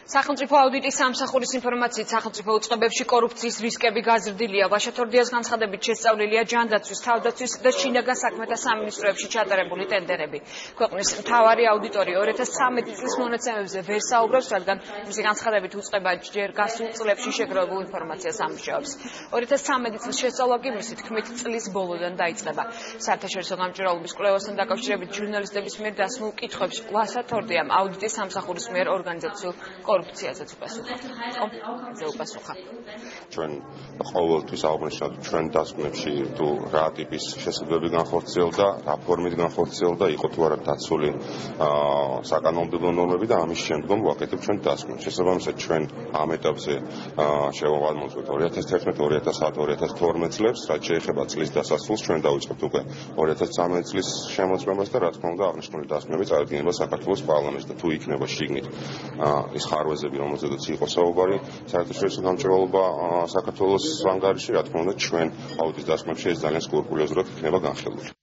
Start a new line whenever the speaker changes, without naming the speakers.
სახელმწიფო აუდიტის სამსახურის ინფორმაციით სახელმწიფო უწყებებში კორუფციის რისკები გაზრდილია. ვაშათორდიას განცხადებით შესწავლილია ჯანდაცვის, თავდაცვის და შინაგან საქმეთა სამინისტროებში ჩატარებული ტენდერები. ქვეყნის მთავარი აუდიტორი 2013 წლის მონაცემებზე ვერ საუბრობს, რადგან მისი განცხადებით უწყება ჯერ გასულ წლებში შეგროვებულ ინფორმაციას ამუშავებს. 2013 წლის შესწავლა კი მისი თქმით წლის ბოლოდან დაიწყება. საერთაშორისო გამჭვირვალობის კვლევასთან დაკავშირებით ჟურნალისტების მიერ დასმულ კითხვებს ვაშათორდიამ აუდიტის სამსახურის მიერ ორგანიზაციულ კორუფციაზეც უპასუხა.
ჩვენ ყოველთვის აღვნიშნავთ ჩვენ დასკვნებში თუ რა ტიპის შესაძლებლობები განხორციელდა, რა ფორმით განხორციელდა, იყო თუ არა დაცული საკანონმდებლო ნორმები და ამის შემდგომ ვაკეთებ ჩვენ დასკვნებს. შესაბამისად ჩვენ ამ ეტაპზე შევავადმოწმოთ 2011-2010-2012 წლებს, რაც შეეხება წლის დასასრულს ჩვენ დავიწყებთ უკვე 2013 წლის შემოწმებას და რა თქმა უნდა აღნიშნული დასკვნები წარდგენება საქართველოს პარლამენტში და თუ იქნება შიგნით ის ხარვეზები, რომელზედაც იყო საუბარი, საერთაშორისო გამჭვირვალობა საქართველოს ანგარიში, რა თქმა უნდა, ჩვენ აუდიტის დასკვნებში ეს ძალიან სკრუპულოზურად იქნება განხილული.